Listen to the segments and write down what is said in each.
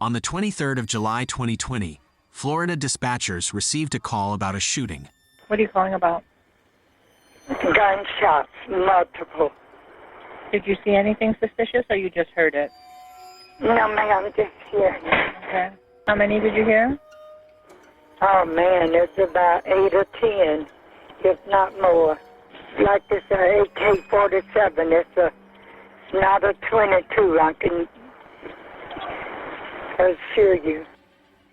On the 23rd of July 2020, Florida dispatchers received a call about a shooting. What are you calling about? Gunshots, multiple. Did you see anything suspicious or you just heard it? No, ma'am, just here. Okay. How many did you hear? Oh, man, it's about 8 or 10, if not more. Like it's an AK-47. It's not a 22, I can assure you.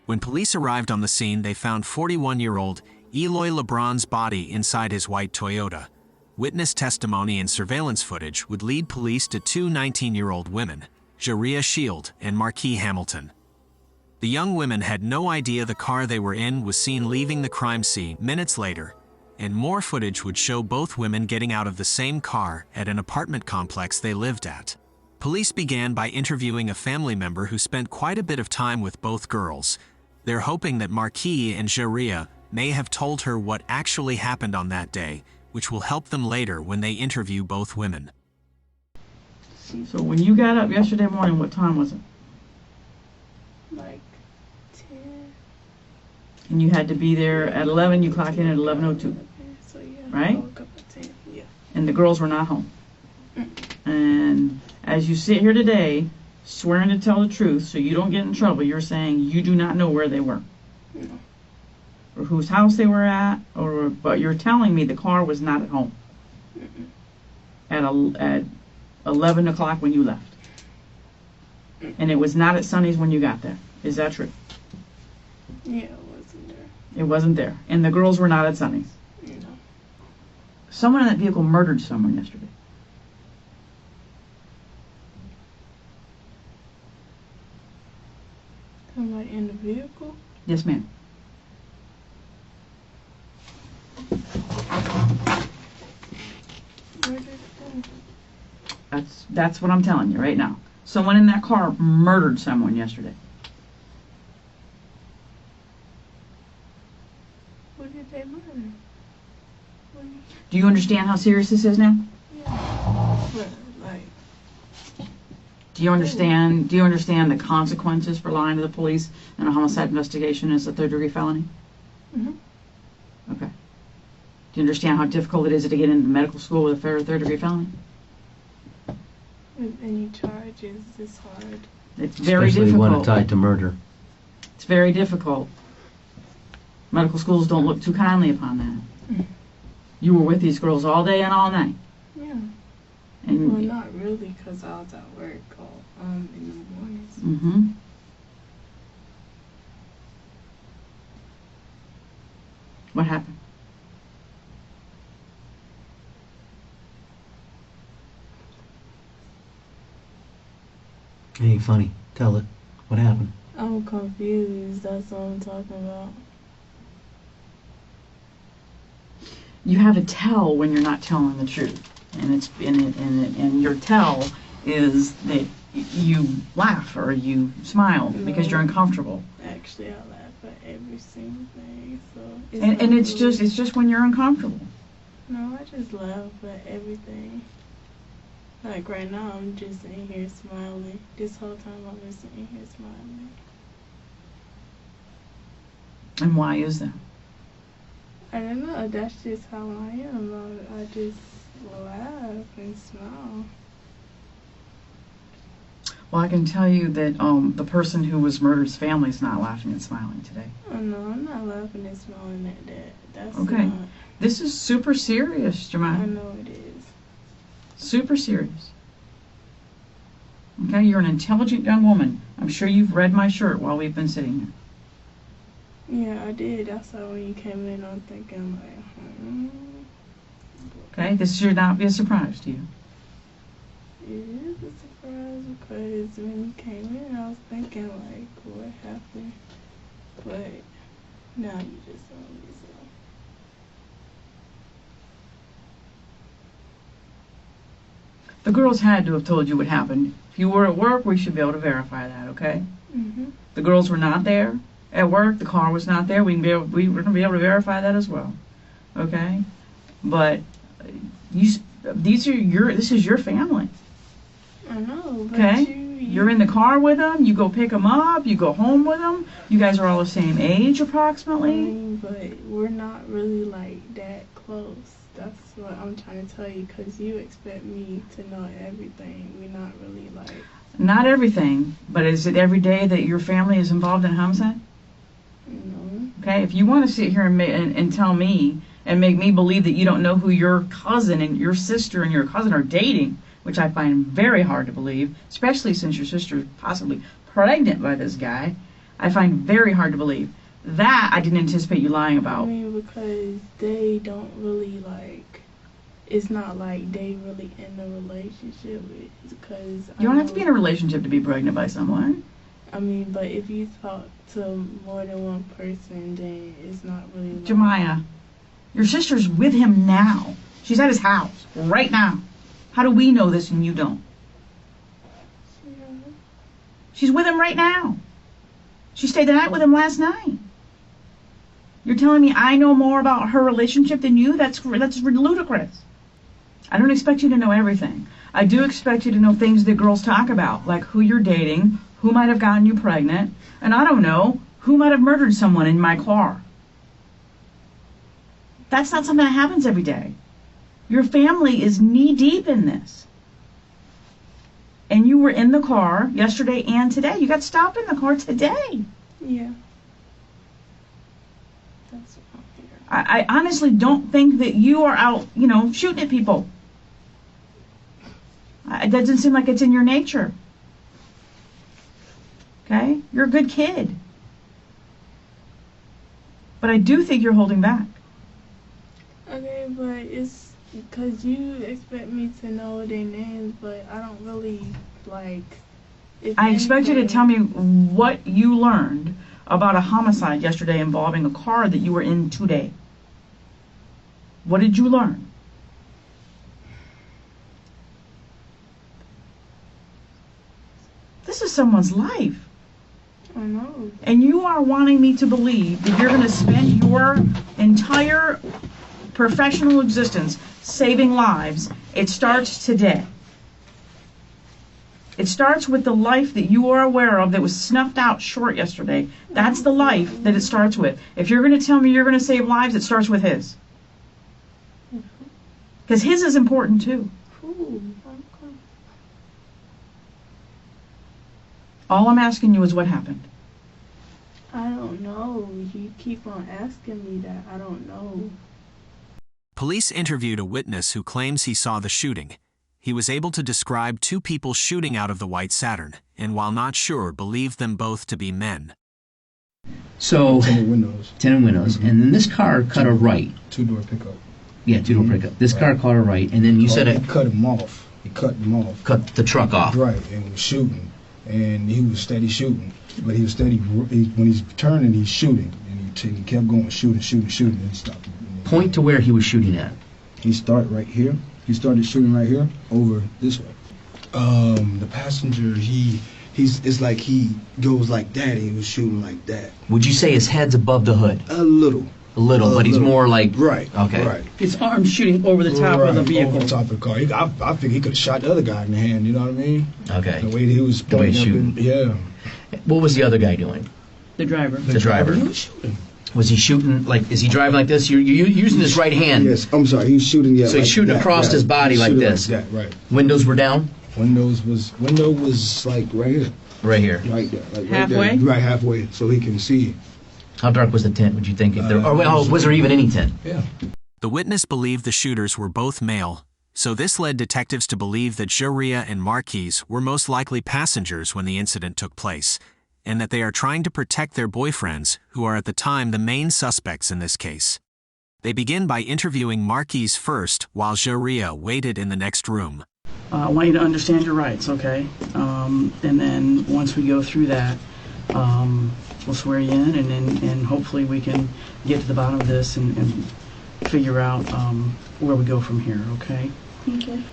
When police arrived on the scene, they found 41-year-old Eloy Lebron's body inside his white Toyota. Witness testimony and surveillance footage would lead police to two 19-year-old women, Jahria Shield and Marqia Hamilton. The young women had no idea the car they were in was seen leaving the crime scene minutes later, and more footage would show both women getting out of the same car at an apartment complex they lived at. Police began by interviewing a family member who spent quite a bit of time with both girls. They're hoping that Marqia and Jahria may have told her what actually happened on that day, which will help them later when they interview both women. So when you got up yesterday morning, what time was it? Like 10. And you had to be there at 11, you clocked in at 11:02, So yeah, right? I woke up at 10. Yeah. And the girls were not home. And as you sit here today, swearing to tell the truth so you don't get in trouble, you're saying you do not know where they were. No. Or whose house they were at, but you're telling me the car was not at home at 11 o'clock when you left. And it was not at Sonny's when you got there. Is that true? Yeah, it wasn't there. It wasn't there. And the girls were not at Sonny's. No. Someone in that vehicle murdered someone yesterday. Somebody in the vehicle? Yes, ma'am. Where did it That's what I'm telling you right now. Someone in that car murdered someone yesterday. What did they murder? Do you understand how serious this is now? Yeah. But, like, Do you understand the consequences for lying to the police in a homicide investigation as a third-degree felony? mm-hmm. Okay. Do you understand how difficult it is to get into medical school with a third-degree felony? With any charges, it's hard. It's very Especially difficult. when tied to murder. It's very difficult. Medical schools don't look too kindly upon that. Mm. You were with these girls all day and all night. Yeah. And Well, not really, because I was at work in the mornings. mm-hmm. What happened? Ain't funny. Tell it. What happened? I'm confused. That's what I'm talking about. You have a tell when you're not telling the truth, and your tell is that you laugh or you smile because you're uncomfortable. Actually, I laugh at every single thing. So And it's just when you're uncomfortable. No, I just laugh at everything. Like right now, I'm just sitting here smiling. This whole time I've been sitting here smiling. And why is that? I don't know. That's just how I am. I just laugh and smile. Well, I can tell you that the person who was murdered's family is not laughing and smiling today. Oh no, I'm not laughing and smiling at that. That's Okay. not. This is super serious, I Jemima. know it is. Super serious. Okay, you're an intelligent young woman. I'm sure you've read my shirt while we've been sitting here. Yeah, I did. That's why when you came in, I'm thinking like, Okay, this should not be a surprise to you. It is a surprise because when you came in, I was thinking like, what happened? But now you just told me so. The girls had to have told you what happened. If you were at work, we should be able to verify that, okay? Mhm. The girls were not there at work. The car was not there. We're going to be able to verify that as well, okay? But this is your family. I know, but Okay. you You're in the car with him, you go pick him up, you go home with him, you guys are all the same age approximately. But we're not really like that close. That's what I'm trying to tell you, because you expect me to know everything. We're not really like... Not everything, but is it every day that your family is involved in homicide? No. Okay, if you want to sit here and tell me and make me believe that you don't know who your cousin and your sister and your cousin are dating, which I find very hard to believe, especially since your sister is possibly pregnant by this guy, I find very hard to believe. That I didn't anticipate you lying about. I mean, because they don't really like... It's not like they really in a relationship, because... You don't have to be in a relationship to be pregnant by someone. I mean, but if you talk to more than one person, then it's not really like... Jahria, your sister's with him now. She's at his house right now. How do we know this and you don't? Yeah. She's with him right now. She stayed the night with him last night. You're telling me I know more about her relationship than you? That's ludicrous. I don't expect you to know everything. I do expect you to know things that girls talk about, like who you're dating, who might have gotten you pregnant, and I don't know, who might have murdered someone in my car. That's not something that happens every day. Your family is knee-deep in this. And you were in the car yesterday and today. You got stopped in the car today. Yeah. That's what I'm here. I honestly don't think that you are out, shooting at people. It doesn't seem like it's in your nature. Okay? You're a good kid. But I do think you're holding back. Okay, but it's because you expect me to know their names, but I don't really, like... I expect you to tell me what you learned about a homicide yesterday involving a car that you were in today. What did you learn? This is someone's life. I know. And you are wanting me to believe that you're going to spend your entire professional existence saving lives. It starts today. It starts with the life that you are aware of that was snuffed out short yesterday. That's the life that it starts with. If you're going to tell me you're going to save lives, it starts with his. Because his is important too. All I'm asking you is what happened. I don't know. You keep on asking me that. I don't know. Police interviewed a witness who claims he saw the shooting. He was able to describe two people shooting out of the white Saturn, and while not sure, believed them both to be men. So, Tinted windows. tinted windows, and then this car cut a right. Two-door pickup. Yeah, two-door pickup. This car caught a right, and then you said He it cut him off. He cut him off. cut the truck off. Right, and was shooting. And he was steady shooting. But he was steady, when he's turning, he's shooting. And he kept going, shooting, and stopped. Point to where he was shooting at. He started right here. He started shooting right here, over this way. The passenger, it's like he goes like that, and he was shooting like that. Would you say his head's above the hood? A little. A little, but he's little. more like... Right, Okay. right. His arm shooting over the top of the vehicle. Over the top of the car. I think he could have shot the other guy in the hand, you know what I mean? Okay. The way he was The way he's pointing up shooting. What was the other guy doing? The driver. The driver. He was shooting. Was he shooting, like, is he driving like this? You're using his right hand. Yes, I'm sorry. He was shooting, yeah. So he's like shooting that, across right. his body He's like shooting this. Like that, right. Windows were down? Window was like right here. Right here. Right there. Like Halfway? Right, there, right halfway, so he can see. How dark was the tent, would you think? If there, was there even any tent? Yeah. The witness believed the shooters were both male, so this led detectives to believe that Jahria and Marqia were most likely passengers when the incident took place, and that they are trying to protect their boyfriends, who are at the time the main suspects in this case. They begin by interviewing Marqia first, while Jahria waited in the next room. I want you to understand your rights, okay? And then once we go through that, we'll swear you in, and hopefully we can get to the bottom of this and figure out where we go from here, okay? Okay.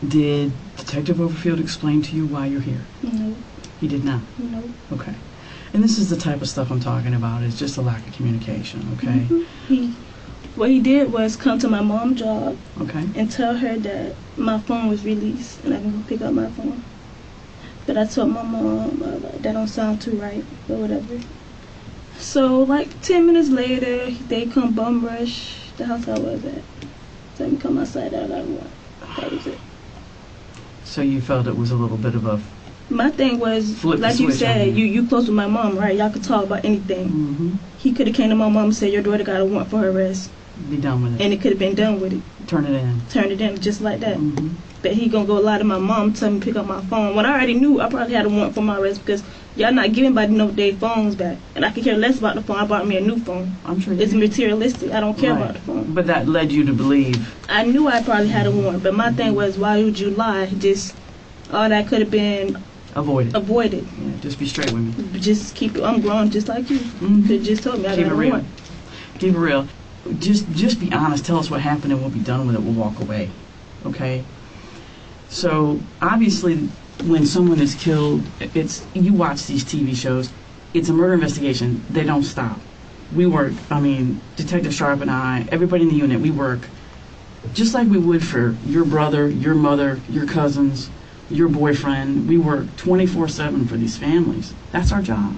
Did Detective Overfield explain to you why you're here? No. He did not? No. Okay. And this is the type of stuff I'm talking about, is just a lack of communication, okay? What he did was come to my mom's job Okay. and tell her that my phone was released and I can go pick up my phone. But I told my mom, that don't sound too right, or whatever. So, like, 10 minutes later, they come bum rush the house I was at. Tell me come outside, I got a warrant. That was it. So you felt it was a little bit of a... My thing was, Flip the like you switch on said, you. you close with my mom, right? Y'all could talk about anything. Mm-hmm. He could have came to my mom and said, your daughter got a warrant for her arrest. Be done with it. And it could have been done with it. Turn it in. Turned it in just like that. Mm-hmm. But he gonna go lie to my mom, tell me to pick up my phone. When I already knew I probably had a warrant for my arrest because y'all not giving anybody no their phones back. And I could care less about the phone. I bought me a new phone. I'm sure you It's did. materialistic. I don't care Right. about the phone. But that led you to believe. I knew I probably had a warrant, but my thing was, why would you lie? Just all that could have been Avoid it. avoided. Yeah, just be straight with me. Just keep it. I'm grown, just like you. Mhm. You could have just told me I Keep got it a real. warrant. Keep it real. Just be honest. Tell us what happened and we'll be done with it. We'll walk away. Okay? So, obviously, when someone is killed, you watch these TV shows, it's a murder investigation. They don't stop. We work, Detective Sharp and I, everybody in the unit, we work just like we would for your brother, your mother, your cousins, your boyfriend. We work 24/7 for these families. That's our job.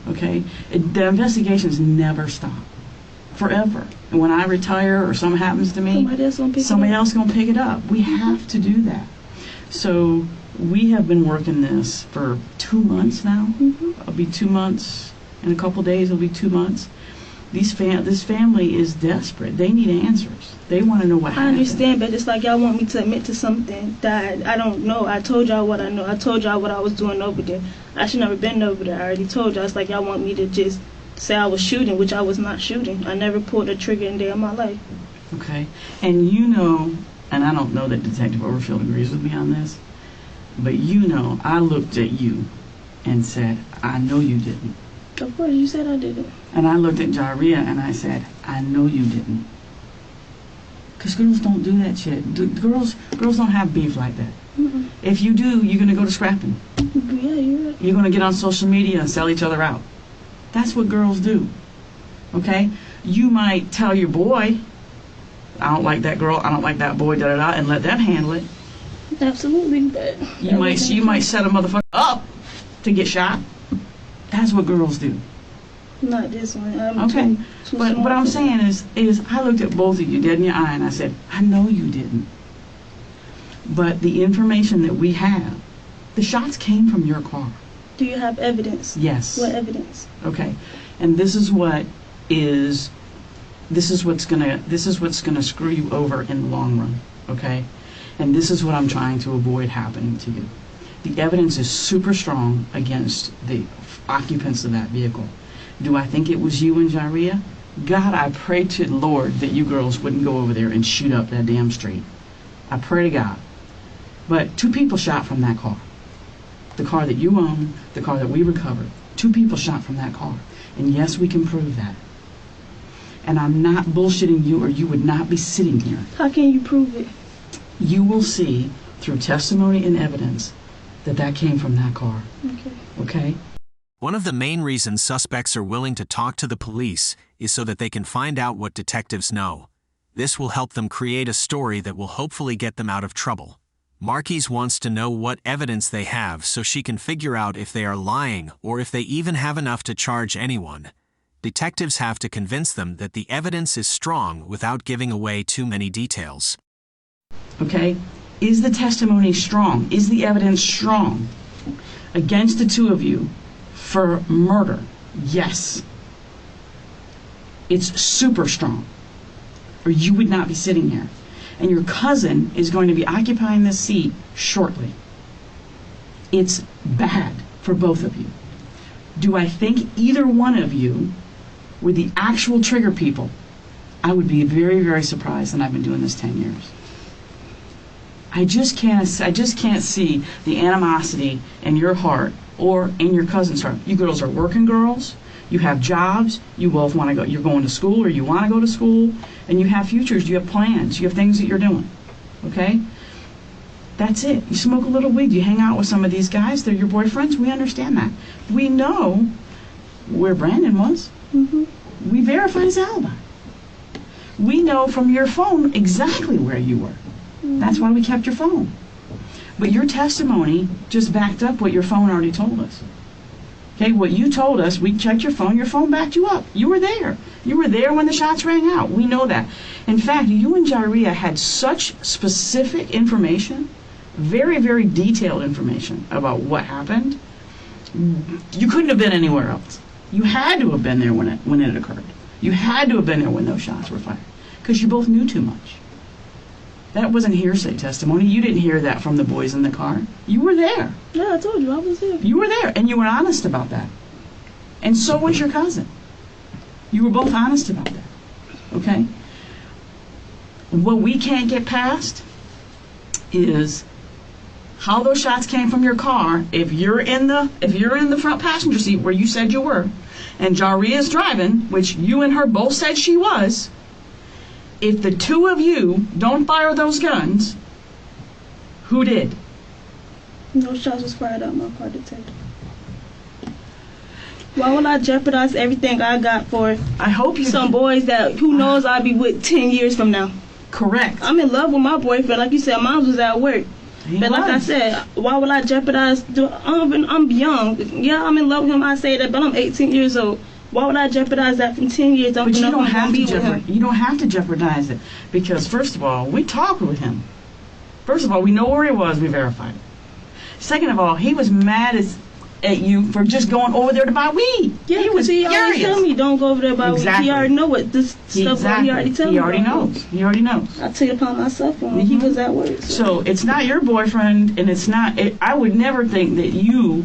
Okay? The investigations never stop. Forever. And when I retire or something happens to me, Somebody else gonna pick somebody it up. else gonna pick it up. We have to do that. So we have been working this for 2 months now. Mhm. It'll be 2 months. In a couple days, it'll be 2 months. This family is desperate. They need answers. They want to know what I happened. understand, but it's like y'all want me to admit to something that I don't know. I told y'all what I know. I told y'all what I was doing over there. I should never been over there. I already told y'all. It's like y'all want me to just say I was shooting, which I was not shooting. I never pulled a trigger in a day of my life. Okay. And you know, and I don't know that Detective Overfield agrees with me on this, but you know, I looked at you and said, I know you didn't. Of course, you said I didn't. And I looked at Jahria and I said, I know you didn't. Because girls don't do that shit. Girls don't have beef like that. Mm-mm. If you do, you're going to go to scrapping. Yeah, you're right. You're going to get on social media and sell each other out. That's what girls do. Okay? You might tell your boy, I don't like that girl, I don't like that boy, da-da-da, and let them handle it. Absolutely, but You might set a motherfucker up to get shot. That's what girls do. not this one. I'm Okay. too But small what I'm for saying is I looked at both of you dead in your eye and I said, I know you didn't. But the information that we have, the shots came from your car. that. Do you have evidence? Yes. What evidence? Okay. And this is what's gonna screw you over in the long run. Okay? And this is what I'm trying to avoid happening to you. The evidence is super strong against the occupants of that vehicle. Do I think it was you and Jahria? God, I pray to the Lord that you girls wouldn't go over there and shoot up that damn street. I pray to God. But 2 people shot from that car. The car that you own, the car that we recovered. 2 people shot from that car. And yes, we can prove that. And I'm not bullshitting you or you would not be sitting here. How can you prove it? You will see through testimony and evidence that came from that car. Okay. Okay? One of the main reasons suspects are willing to talk to the police is so that they can find out what detectives know. This will help them create a story that will hopefully get them out of trouble. Marquise wants to know what evidence they have so she can figure out if they are lying or if they even have enough to charge anyone. Detectives have to convince them that the evidence is strong without giving away too many details. Okay? Is the testimony strong? Is the evidence strong against the 2 of you for murder? Yes. It's super strong. Or you would not be sitting here. And your cousin is going to be occupying this seat shortly. It's bad for both of you. Do I think either one of you were the actual trigger people? I would be very, very surprised, and I've been doing this 10 years. I just can't see the animosity in your heart or in your cousin's heart. You girls are working girls. You have jobs. You both want to go. You're going to school or you want to go to school. And you have futures. You have plans. You have things that you're doing. Okay? That's it. You smoke a little weed. You hang out with some of these guys. They're your boyfriends. We understand that. We know where Brandon was. Mm-hmm. We verified his alibi. We know from your phone exactly where you were. That's why we kept your phone. But your testimony just backed up what your phone already told us. Okay, what you told us, we checked your phone backed you up. You were there. You were there when the shots rang out. We know that. In fact, you and Jahria had such specific information, very, very detailed information about what happened. You couldn't have been anywhere else. You had to have been there when it occurred. You had to have been there when those shots were fired, because you both knew too much. That wasn't hearsay testimony. You didn't hear that from the boys in the car. You were there. Yeah, I told you I was there. You were there, and you were honest about that. And so was your cousin. You were both honest about that. Okay? What we can't get past is how those shots came from your car. If you're in the front passenger seat where you said you were, and Jahria is driving, which you and her both said she was, if the two of you don't fire those guns, who did? No shots was fired out my car, detective. Why would I jeopardize everything I got for some boys that who knows I'll be with 10 years from now? Correct. I'm in love with my boyfriend. Like you said, mine was at work. But like I said, why would I jeopardize? I'm young. Yeah, I'm in love with him. I say that, but I'm 18 years old. Why would I jeopardize that from 10 years? But you don't have to jeopardize. You don't have to jeopardize it, because first of all, we talked with him. First of all, we know where he was. We verified it. Second of all, he was mad at you for just going over there to buy weed. Yeah, he was he already furious. tell me don't go over there to buy weed. He already know what this stuff. Exactly. He already tell me. He already knows. He already knows. I took it upon myself when he was at work. So it's not your boyfriend, and it's not. I would never think that you.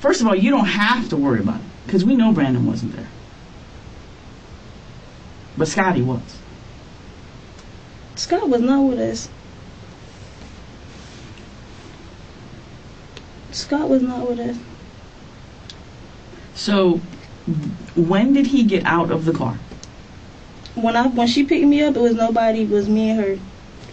First of all, you don't have to worry about it, because we know Brandon wasn't there. But Scotty was. Scott was not with us. Scott was not with us. So, when did he get out of the car? When she picked me up, it was nobody. It was me and her.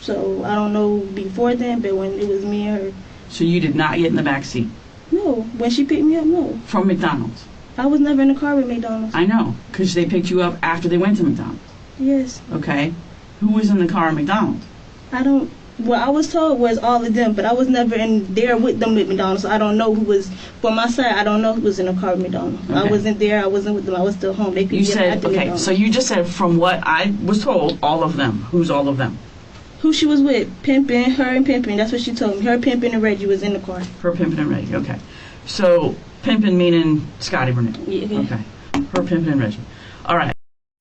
So I don't know before then, but when it was me and her. So you did not get in the back seat? No. When she picked me up, no. From McDonald's? I was never in the car with McDonald's. I know, because they picked you up after they went to McDonald's. Yes. Okay. Who was in the car at McDonald's? What I was told was all of them, but I was never in there with them at McDonald's, so I don't know who was, from my side, I don't know who was in the car with McDonald's. Okay. I wasn't there, I wasn't with them, I was still home. They picked me up at the McDonald's. So you just said, from what I was told, all of them. Who's all of them? Who she was with, Pimpin', her and Pimpin', that's what she told me. Her, Pimpin', and Reggie was in the car. Her, Pimpin', and Reggie, okay. So, Pimpin' meaning Scotty Burnett. Yeah. Okay. Her, Pimpin', and Reggie. All right.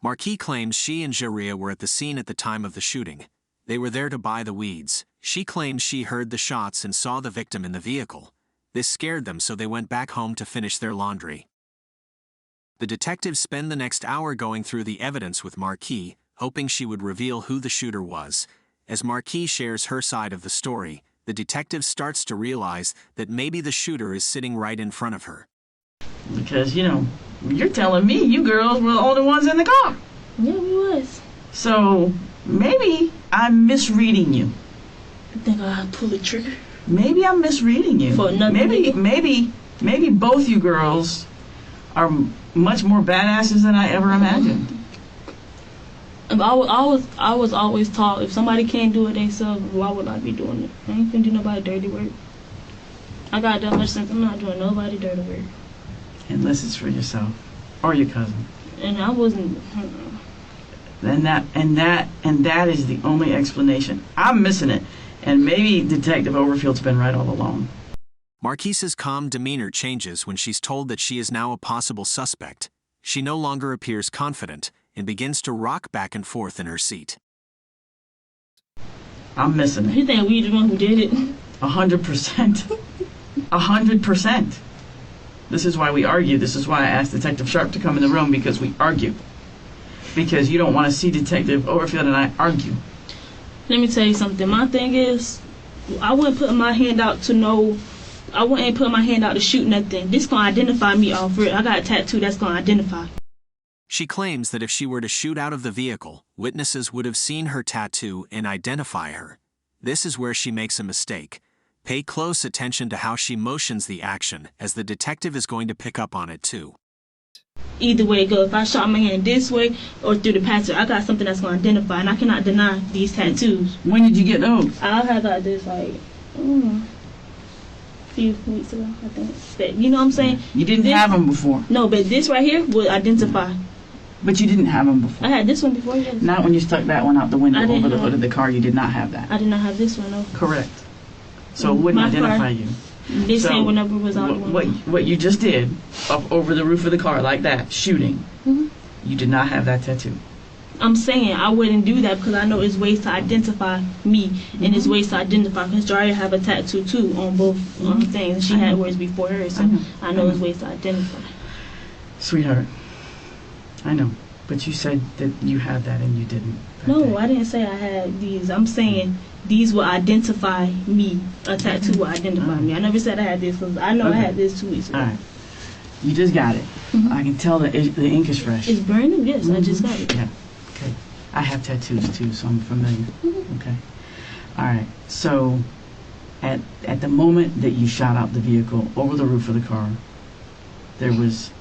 Marqia claims she and Jahria were at the scene at the time of the shooting. They were there to buy the weeds. She claims she heard the shots and saw the victim in the vehicle. This scared them, so they went back home to finish their laundry. The detectives spend the next hour going through the evidence with Marqia, hoping she would reveal who the shooter was. As Marqia shares her side of the story, the detective starts to realize that maybe the shooter is sitting right in front of her. Because, you're telling me you girls were the only ones in the car. Yeah, we was. So, maybe I'm misreading you. I think I'll pull the trigger. Maybe I'm misreading you. For another maybe both you girls are much more badasses than I ever imagined. I was always taught, if somebody can't do it themselves, why would I be doing it? I ain't finna do nobody dirty work. I got that much sense. I'm not doing nobody dirty work. Unless it's for yourself or your cousin. And I wasn't. And that is the only explanation. I'm missing it, and maybe Detective Overfield's been right all along. Marquisa's calm demeanor changes when she's told that she is now a possible suspect. She no longer appears confident and begins to rock back and forth in her seat. I'm missing it. You think we the one who did it? 100%. 100%. This is why we argue. This is why I asked Detective Sharp to come in the room, because we argue. Because you don't want to see Detective Overfield and I argue. Let me tell you something. My thing is, I wouldn't put my hand out to shoot nothing. This gonna identify me off real. I got a tattoo that's gonna identify. She claims that if she were to shoot out of the vehicle, witnesses would have seen her tattoo and identify her. This is where she makes a mistake. Pay close attention to how she motions the action, as the detective is going to pick up on it too. Either way it goes, if I shot my hand this way or through the pasture, I got something that's going to identify, and I cannot deny these tattoos. When did you get those? I had got this like A few weeks ago, I think. But, you know what I'm saying? You didn't have them before. No, but this right here would identify. But you didn't have them before. I had this one before. Yes. Not when you stuck that one out the window I didn't over the have- hood of the car. You did not have that. I did not have this one, no. Correct. So it wouldn't My identify car- you. This So, same whenever it was out the window. What you just did, up over the roof of the car like that, shooting, Mhm. you did not have that tattoo. I'm saying I wouldn't do that because I know it's ways to identify me and it's ways to identify because Jahria have a tattoo too on both things. She had words before her, so I know it's ways to identify. Sweetheart, I know, but you said that you had that and you didn't. that No, day. I didn't say I had these. I'm saying these will identify me. A tattoo will identify me. I never said I had this because I know I had this 2 weeks ago. All right. You just got it. Mhm. I can tell that the ink is fresh. It's brand new, yes. I just got it. Yeah. Okay. I have tattoos too, so I'm familiar. Okay. All right. So, at the moment that you shot out the vehicle over the roof of the car, there was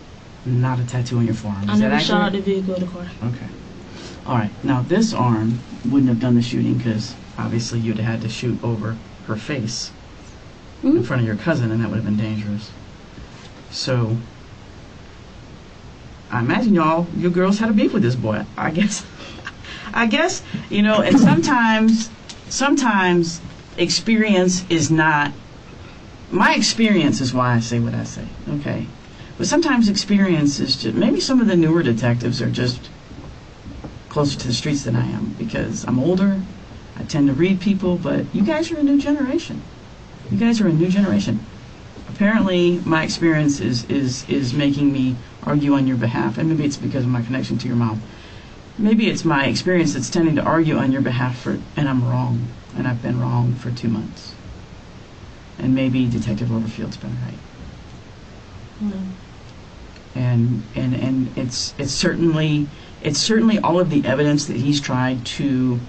not a tattoo on your forearm. I Is that never shot out accurate? the vehicle of the car. Okay. All right. Now this arm wouldn't have done the shooting because obviously you'd have had to shoot over her face in front of your cousin, and that would have been dangerous. So I imagine you girls had a beef with this boy. I guess, you know, and sometimes experience is not, my experience is why I say what I say, okay? But sometimes experience is just, maybe some of the newer detectives are just closer to the streets than I am because I'm older, I tend to read people, but you guys are a new generation. You guys are a new generation. Apparently, my experience is making me argue on your behalf, and maybe it's because of my connection to your mom. Maybe it's my experience that's tending to argue on your behalf and I'm wrong, and I've been wrong for 2 months. And maybe Detective Overfield's been right. And it's certainly all of the evidence that he's tried to.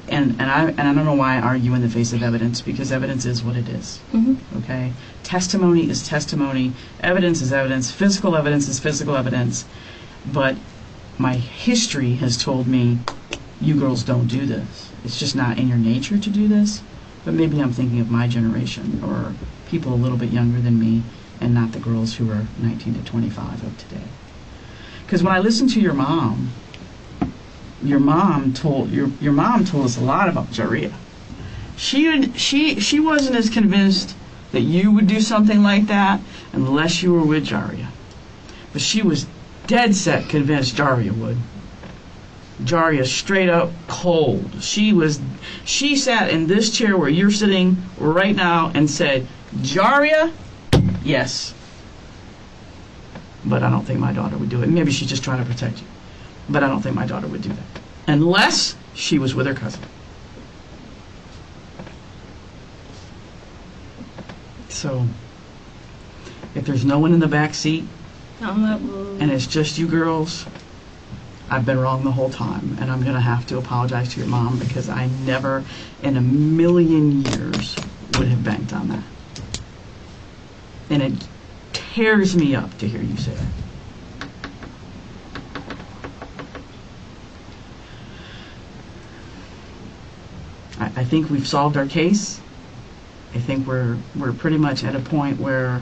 And I don't know why I argue in the face of evidence, because evidence is what it is. Okay? Testimony is testimony. Evidence is evidence. Physical evidence is physical evidence. But my history has told me, you girls don't do this. It's just not in your nature to do this. But maybe I'm thinking of my generation, or people a little bit younger than me, and not the girls who are 19 to 25 of today. Because when I listen to your mom told us a lot about Jahria. She wasn't as convinced that you would do something like that unless you were with Jahria. But she was dead set convinced Jahria would. Jahria straight up cold. She sat in this chair where you're sitting right now and said, Jahria, yes. But I don't think my daughter would do it. Maybe she's just trying to protect you. But I don't think my daughter would do that. Unless she was with her cousin. So, if there's no one in the back seat, and it's just you girls, I've been wrong the whole time. And I'm going to have to apologize to your mom because I never in a million years would have banked on that. And it tears me up to hear you say that. I think we've solved our case. I think we're pretty much at a point where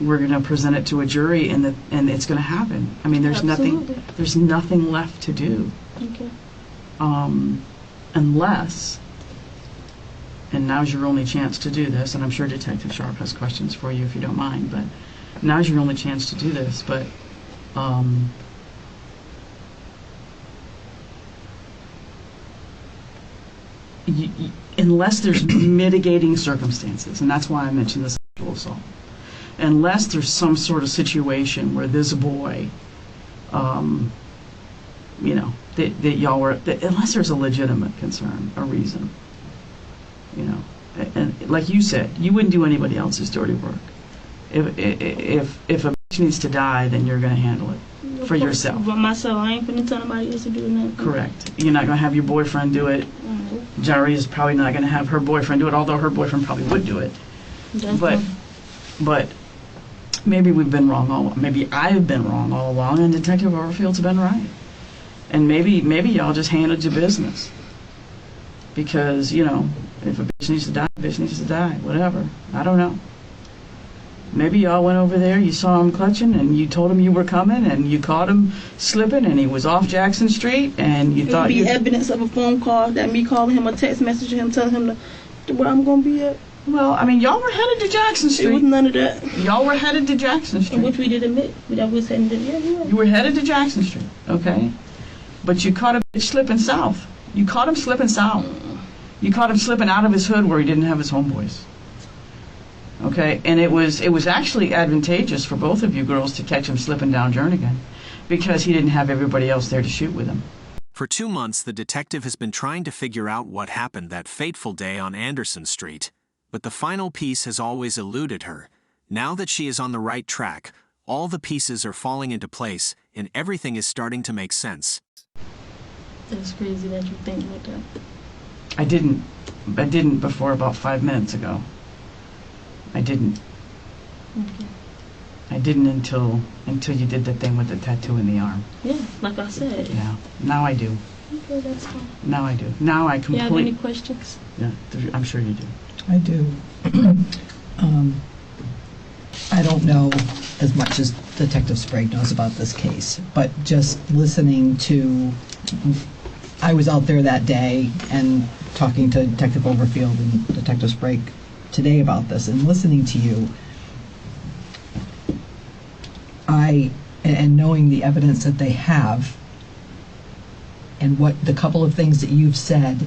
we're going to present it to a jury, and it's going to happen. I mean, there's nothing left to do. Okay. Unless, and now's your only chance to do this, and I'm sure Detective Sharp has questions for you if you don't mind, but now's your only chance to do this, but unless there's mitigating circumstances, and that's why I mentioned the sexual assault, unless there's some sort of situation where this boy, you know, that y'all were, unless there's a legitimate concern, a reason, you know, and like you said, you wouldn't do anybody else's dirty work. If a bitch needs to die, then you're going to handle it for yourself. But myself, I ain't gonna tell nobody else to do nothing. Correct. You're not going to have your boyfriend do it. Jahria is probably not going to have her boyfriend do it, although her boyfriend probably would do it. But maybe we've been wrong maybe I've been wrong all along, and Detective Overfield's been right. And maybe y'all just handled your business. Because, you know, If a bitch needs to die, a bitch needs to die. Whatever. I don't know. Maybe y'all went over there, you saw him clutching, and you told him you were coming, and you caught him slipping, and he was off Jackson Street, and you thought It would be evidence of a phone call, that me calling him, a text message, him telling him where I'm going to be at. Well, I mean, y'all were headed to Jackson It was Street. none of that. Y'all were headed to Jackson In Street. which we did admit that we was heading to, yeah, yeah. You were headed to Jackson Street, okay? But you caught a bitch slipping south. You caught him slipping south. You caught him slipping out of his hood where he didn't have his homeboys. Okay, and it was actually advantageous for both of you girls to catch him slipping down Jernigan because he didn't have everybody else there to shoot with him. For 2 months, the detective has been trying to figure out what happened that fateful day on Anderson Street, but the final piece has always eluded her. Now that she is on the right track, all the pieces are falling into place and everything is starting to make sense. That's crazy that you think like that. I didn't before about 5 minutes ago. I didn't. Okay. I didn't until you did the thing with the tattoo in the arm. Yeah, like I said. Yeah. Now I do. Okay, that's fine. Now I do. Now I You have any completely. questions? Yeah, I'm sure you do. I do. I don't know as much as Detective Sprague knows about this case, but just listening to, I was out there that day and talking to Detective Overfield and Detective Sprague today about this, and listening to you, and knowing the evidence that they have, and what the couple of things that you've said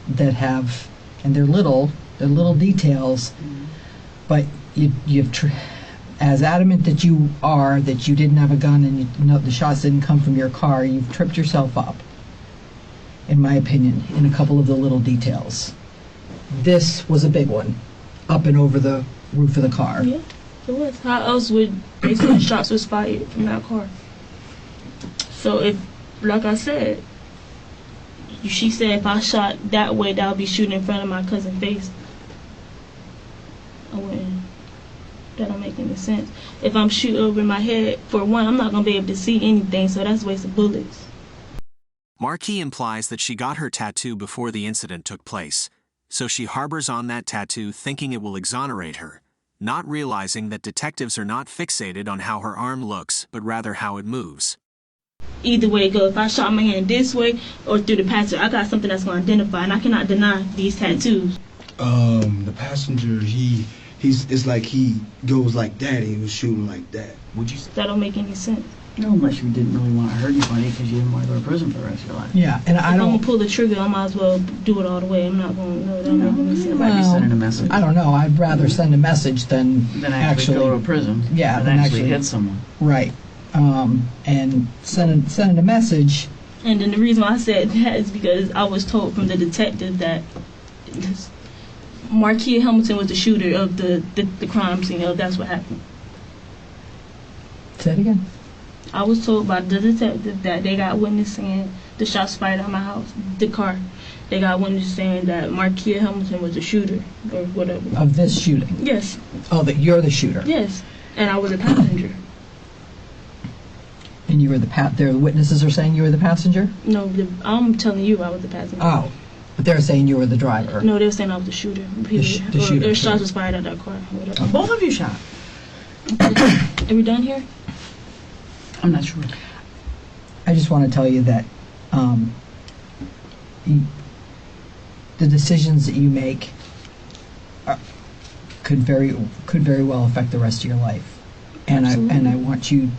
that have, and they're little details, but you've as adamant that you are, that you didn't have a gun and you know the shots didn't come from your car, you've tripped yourself up, in my opinion, in a couple of the little details. This was a big one, up and over the roof of the car. Yeah, it was. How else would they say shots was fired from that car? So if, like I said, she said if I shot that way, that would be shooting in front of my cousin's face. I wouldn't. That don't make any sense. If I'm shooting over my head, for one, I'm not gonna be able to see anything, so that's a waste of bullets. Marqia implies that she got her tattoo before the incident took place, so she harbors on that tattoo thinking it will exonerate her, not realizing that detectives are not fixated on how her arm looks, but rather how it moves. Either way it goes, if I shot my hand this way or through the passenger, I got something that's gonna identify, and I cannot deny these tattoos. The passenger, it's like he goes like that and he was shooting like that. Would you? That don't make any sense. No, unless you didn't really want to hurt anybody because you didn't want to go to prison for the rest of your life. Yeah, and If I I'm don't. gonna pull the trigger, I might as well do it all the way. I'm not gonna know that don't make any sense. You might be Well, sending a message. I don't know. I'd rather send a message than Then actually go to prison. Yeah, than than actually actually- hit someone. right. And sending a message. And then the reason why I said that is because I was told from the detective that Marqia Hamilton was the shooter of the crime scene. That's what happened. Say it again. I was told by the detective that they got witness saying the shots fired at my house, the car. They got witness saying that Marqia Hamilton was the shooter or whatever. Of this shooting. Yes, Oh, that you're the shooter. yes. And I was a passenger. And you were the witnesses are saying you were the passenger? No, I'm telling you I was the passenger. Oh. But they're saying you were the driver. No, they were saying I was the shooter. The shooter. Their shots was fired at that car. Whatever. Both of you shot. Are we done here? I'm not sure. I just want to tell you that the decisions that you make could very well affect the rest of your life. And I want you,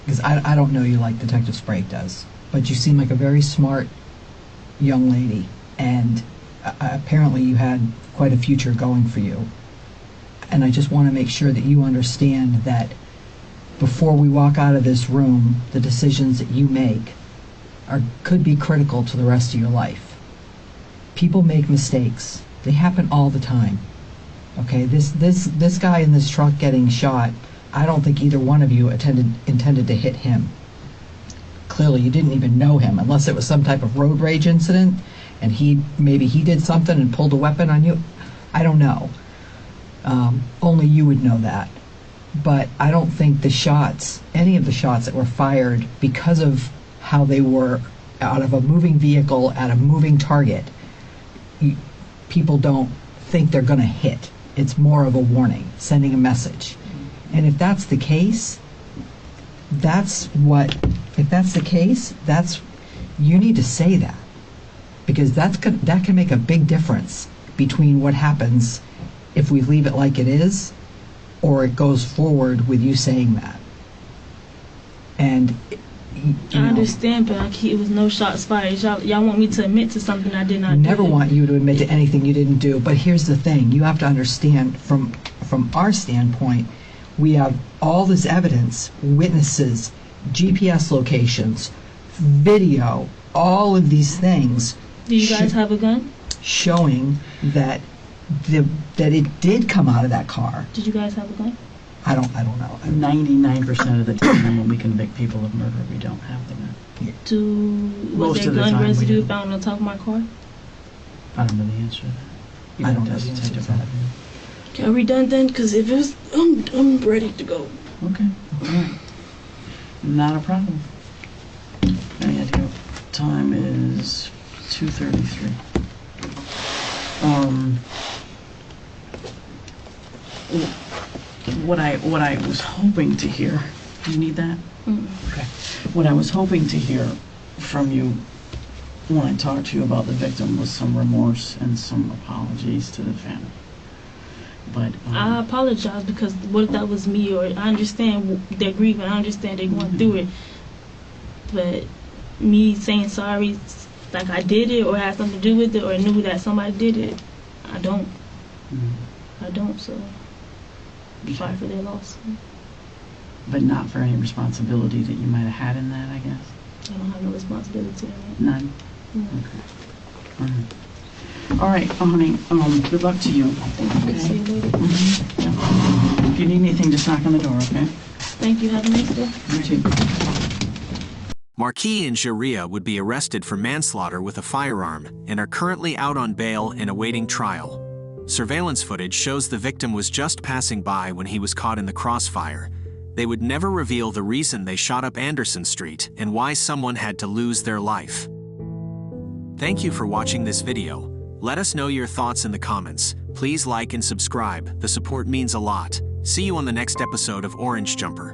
because I don't know you like Detective Sprague does, but you seem like a very smart young lady, and apparently you had quite a future going for you. And I just want to make sure that you understand that before we walk out of this room, the decisions that you make could be critical to the rest of your life. People make mistakes. They happen all the time. Okay, this guy in this truck getting shot, I don't think either one of you intended to hit him. Clearly, you didn't even know him, unless it was some type of road rage incident, and maybe he did something and pulled a weapon on you. I don't know. Only you would know that. But I don't think any of the shots that were fired, because of how they were out of a moving vehicle at a moving target, people don't think they're going to hit. It's more of a warning, sending a message. And if that's the case, you need to say that, because that can make a big difference between what happens if we leave it like it is, or it goes forward with you saying that. And I understand, but it was no shots fired. Y'all want me to admit to something I did not do. Never want you to admit to anything you didn't do. But here's the thing: you have to understand, from our standpoint, we have all this evidence, witnesses, GPS locations, video, all of these things. Do you guys have a gun? Showing that it did come out of that car. Did you guys have a gun? I don't know. 99% of the time when we convict people of murder, we don't have the gun. Was there gun residue found on top of my car? I don't know the answer to that. I don't know the answer to that. Okay, are we done then? Because if it's, I'm ready to go. Okay, all right. Not a problem. Any idea what time is 2:33. What I was hoping to hear. Do you need that? Okay. What I was hoping to hear from you when I talked to you about the victim was some remorse and some apologies to the family. But I apologize, because what if that was me? Or I understand they're grieving. I understand they're going through it. But me saying sorry, like I did it or had something to do with it or knew that somebody did it, I don't. I don't. So I'm sorry for their loss. But not for any responsibility that you might have had in that, I guess? I don't have no responsibility in it. None? No. Okay. All right, honey, good luck to you. Thank you. See you later. Yeah. If you need anything, just knock on the door, okay? Thank you. Have a nice day. You too. Marqia and Jahria would be arrested for manslaughter with a firearm and are currently out on bail and awaiting trial. Surveillance footage shows the victim was just passing by when he was caught in the crossfire. They would never reveal the reason they shot up Anderson Street and why someone had to lose their life. Thank you for watching this video. Let us know your thoughts in the comments. Please like and subscribe. The support means a lot. See you on the next episode of Orange Jumper.